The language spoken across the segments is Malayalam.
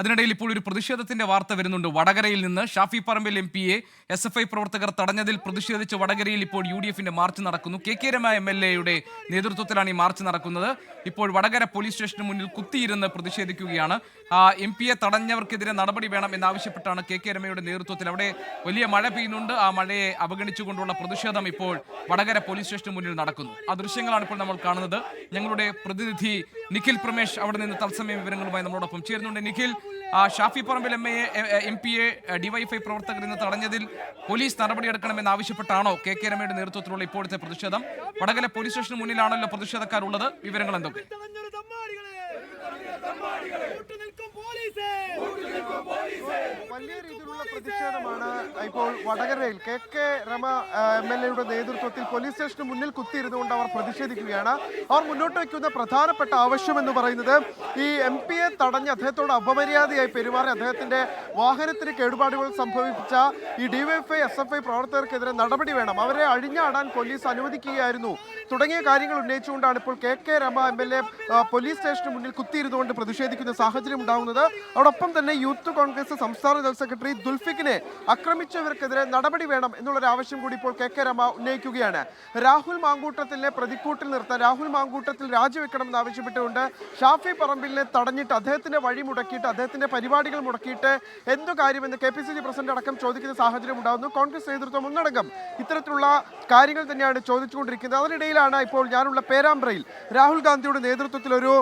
അതിനിടയിൽ ഇപ്പോൾ ഒരു പ്രതിഷേധത്തിന്റെ വാർത്ത വരുന്നുണ്ട്. വടകരയിൽ നിന്ന് ഷാഫി പറമ്പിൽ MP-യെ SFI പ്രവർത്തകർ തടഞ്ഞതിൽ പ്രതിഷേധിച്ച് വടകരയിൽ ഇപ്പോൾ UDF-ന്റെ മാർച്ച് നടക്കുന്നു. KK രമ MLA-യുടെ നേതൃത്വത്തിലാണ് ഈ മാർച്ച് നടക്കുന്നത്. ഇപ്പോൾ വടകര പോലീസ് സ്റ്റേഷന് മുന്നിൽ കുത്തിയിരുന്ന് പ്രതിഷേധിക്കുകയാണ്. MP-യെ തടഞ്ഞവർക്കെതിരെ നടപടി വേണം എന്നാവശ്യപ്പെട്ടാണ് KK രമയുടെ നേതൃത്വത്തിൽ. അവിടെ വലിയ മഴ പെയ്യുന്നുണ്ട്. ആ മഴയെ അവഗണിച്ചുകൊണ്ടുള്ള പ്രതിഷേധം ഇപ്പോൾ വടകര പോലീസ് സ്റ്റേഷന് മുന്നിൽ നടക്കുന്നു. ആ ദൃശ്യങ്ങളാണ് ഇപ്പോൾ നമ്മൾ കാണുന്നത്. ഞങ്ങളുടെ പ്രതിനിധി നിഖിൽ പ്രമേഷ് അവിടെ നിന്ന് തത്സമയ വിവരങ്ങളുമായി നമ്മളോടൊപ്പം ചേരുന്നുണ്ട്. നിഖിൽ, ഷാഫി പറമ്പിൽ MP-യെ DYFI പ്രവർത്തകർ ഇന്ന് തടഞ്ഞതിൽ പോലീസ് നടപടിയെടുക്കണമെന്ന് ആവശ്യപ്പെട്ടാണോ KK രമയുടെ നേതൃത്വത്തിലുള്ള ഇപ്പോഴത്തെ പ്രതിഷേധം? വടകര പോലീസ് സ്റ്റേഷന് മുന്നിലാണല്ലോ പ്രതിഷേധക്കാരുള്ളത്. വിവരങ്ങൾ എന്തൊക്കെ? വലിയ രീതിയിലുള്ള പ്രതിഷേധമാണ് ഇപ്പോൾ വടകരയിൽ KK രമ MLA-യുടെ നേതൃത്വത്തിൽ പോലീസ് സ്റ്റേഷന് മുന്നിൽ കുത്തിയിരുന്നുകൊണ്ട് അവർ പ്രതിഷേധിക്കുകയാണ്. അവർ മുന്നോട്ട് വയ്ക്കുന്ന പ്രധാനപ്പെട്ട ആവശ്യം എന്ന് പറയുന്നത് ഈ MP-യെ തടഞ്ഞ് അദ്ദേഹത്തോട് അപമര്യാദയായി പെരുമാറി അദ്ദേഹത്തിന്റെ വാഹനത്തിന് കേടുപാടുകൾ സംഭവിപ്പിച്ച ഈ DYFI SFI പ്രവർത്തകർക്കെതിരെ നടപടി വേണം, അവരെ അഴിഞ്ഞാടാൻ പോലീസ് അനുവദിക്കുകയായിരുന്നു തുടങ്ങിയ കാര്യങ്ങൾ ഉന്നയിച്ചുകൊണ്ടാണ് ഇപ്പോൾ KK രമ MLA പോലീസ് സ്റ്റേഷന് മുന്നിൽ കുത്തിയിരുന്നുകൊണ്ട് പ്രതിഷേധിക്കുന്ന സാഹചര്യം ഉണ്ടാകുന്നത്. അതോടൊപ്പം തന്നെ യൂത്ത് കോൺഗ്രസ് സംസ്ഥാന ജനറൽ സെക്രട്ടറി ദുൽഫിഖിനെ ആക്രമിച്ചവർക്കെതിരെ നടപടി വേണം എന്നുള്ളൊരു ആവശ്യം കൂടി ഇപ്പോൾ KK രമ ഉന്നയിക്കുകയാണ്. രാഹുൽ മാങ്കൂട്ടത്തിലെ പ്രതിക്കൂട്ടിൽ നിർത്താൻ, രാഹുൽ മാങ്കൂട്ടത്തിൽ രാജിവെക്കണമെന്ന് ആവശ്യപ്പെട്ടുകൊണ്ട് ഷാഫി പറമ്പിലിനെ തടഞ്ഞിട്ട് അദ്ദേഹത്തിന്റെ വഴി മുടക്കിയിട്ട് അദ്ദേഹത്തിന്റെ പരിപാടികൾ മുടക്കിയിട്ട് എന്തു കാര്യമെന്ന് KPCC പ്രസിഡന്റ് അടക്കം ചോദിക്കുന്ന സാഹചര്യം ഉണ്ടാകുന്നു. കോൺഗ്രസ് നേതൃത്വം ഒന്നടങ്കം ഇത്തരത്തിലുള്ള കാര്യങ്ങൾ തന്നെയാണ് ചോദിച്ചുകൊണ്ടിരിക്കുന്നത്. അതിനിടയിലാണ് ഇപ്പോൾ ഞാനുള്ള പേരാമ്പ്രയിൽ രാഹുൽ ഗാന്ധിയുടെ നേതൃത്വത്തിൽ ഒരു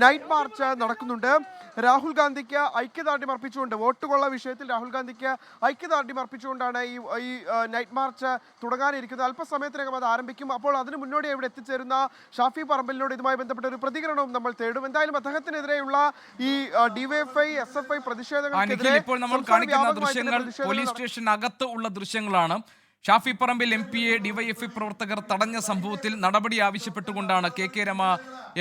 നൈറ്റ് മാർച്ച് നടക്കുന്നുണ്ട്. രാഹുൽ ഗാന്ധിക്ക് ഐക്യദാർഢ്യം അർപ്പിച്ചുകൊണ്ട്, വോട്ടുകൊള്ള വിഷയത്തിൽ രാഹുൽ ഗാന്ധിക്ക് ഐക്യദാർഢ്യം അർപ്പിച്ചുകൊണ്ടാണ് ഈ നൈറ്റ് മാർച്ച് തുടങ്ങാനിരിക്കുന്നത്. അല്പസമയത്തിനകം അത് ആരംഭിക്കും. അപ്പോൾ അതിന് മുന്നോടി ഇവിടെ എത്തിച്ചേരുന്ന ഷാഫി പറമ്പിലിനോട് ഇതുമായി ബന്ധപ്പെട്ട ഒരു പ്രതികരണവും നമ്മൾ തേടും. എന്തായാലും അദ്ദേഹത്തിനെതിരെയുള്ള ഈ DYFI SFI പ്രതിഷേധങ്ങൾക്കെതിരെ ഇപ്പോൾ നമ്മൾ കാണിക്കുന്ന ദൃശ്യങ്ങൾ പോലീസ് സ്റ്റേഷനകത്ത് ഉള്ള ദൃശ്യങ്ങളാണ്. ഷാഫി പറമ്പിൽ MP-യെ DYFI പ്രവർത്തകർ തടഞ്ഞ സംഭവത്തിൽ നടപടി ആവശ്യപ്പെട്ടുകൊണ്ടാണ് KK രമ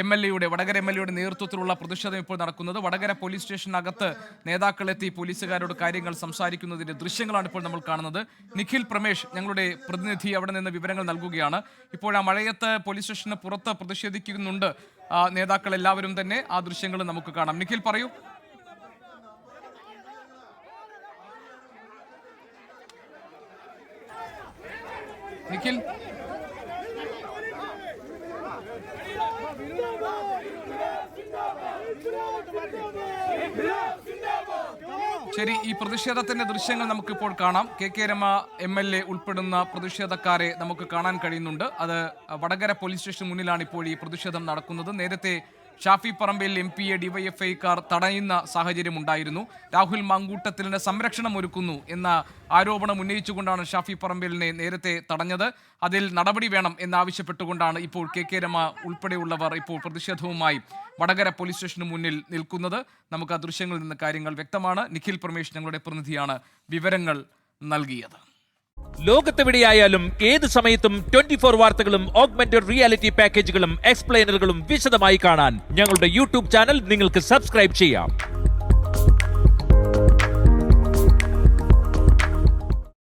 MLA-യുടെ വടകര MLA-യുടെ നേതൃത്വത്തിലുള്ള പ്രതിഷേധം ഇപ്പോൾ നടക്കുന്നത്. വടകര പോലീസ് സ്റ്റേഷനകത്ത് നേതാക്കളെത്തി പോലീസുകാരോട് കാര്യങ്ങൾ സംസാരിക്കുന്നതിന്റെ ദൃശ്യങ്ങളാണ് ഇപ്പോൾ നമ്മൾ കാണുന്നത്. നിഖിൽ പ്രമേഷ്, ഞങ്ങളുടെ പ്രതിനിധി, അവിടെ നിന്ന് വിവരങ്ങൾ നൽകുകയാണ്. ഇപ്പോൾ ആ മഴയത്ത് പോലീസ് സ്റ്റേഷന് പുറത്ത് പ്രതിഷേധിക്കുന്നുണ്ട് നേതാക്കൾ എല്ലാവരും തന്നെ. ആ ദൃശ്യങ്ങൾ നമുക്ക് കാണാം. നിഖിൽ, പറയൂ. നിഖിൽ, ശരി, ഈ പ്രതിഷേധത്തിന്റെ ദൃശ്യങ്ങൾ നമുക്കിപ്പോൾ കാണാം. KK രമ MLA ഉൾപ്പെടുന്ന പ്രതിഷേധക്കാരെ നമുക്ക് കാണാൻ കഴിയുന്നുണ്ട്. അത് വടകര പോലീസ് സ്റ്റേഷന് മുന്നിലാണ് ഇപ്പോൾ ഈ പ്രതിഷേധം നടക്കുന്നത്. നേരത്തെ ഷാഫി പറമ്പിൽ MP-യെ DYFI-കാർ തടയുന്ന സാഹചര്യം ഉണ്ടായിരുന്നു. രാഹുൽ മാങ്കൂട്ടത്തിന് സംരക്ഷണം ഒരുക്കുന്നു എന്ന ആരോപണം ഉന്നയിച്ചുകൊണ്ടാണ് ഷാഫി പറമ്പിലിനെ നേരത്തെ തടഞ്ഞത്. അതിൽ നടപടി വേണം എന്നാവശ്യപ്പെട്ടുകൊണ്ടാണ് ഇപ്പോൾ KK രമ ഉൾപ്പെടെയുള്ളവർ ഇപ്പോൾ പ്രതിഷേധവുമായി വടകര പോലീസ് സ്റ്റേഷന് മുന്നിൽ നിൽക്കുന്നത്. നമുക്ക് ആ ദൃശ്യങ്ങളിൽ നിന്ന് കാര്യങ്ങൾ വ്യക്തമാണ്. നിഖിൽ പ്രമേഷ്, ഞങ്ങളുടെ പ്രതിനിധിയാണ് വിവരങ്ങൾ നൽകിയത്. ലോകത്തെവിടെയായാലും ഏത് സമയത്തും 24 വാർത്തകളും ഓഗ്മെന്റഡ് റിയാലിറ്റി പാക്കേജുകളും എക്സ്പ്ലെയിനറുകളും വിശദമായി കാണാൻ ഞങ്ങളുടെ YouTube ചാനൽ നിങ്ങൾക്ക് സബ്സ്ക്രൈബ് ചെയ്യാം.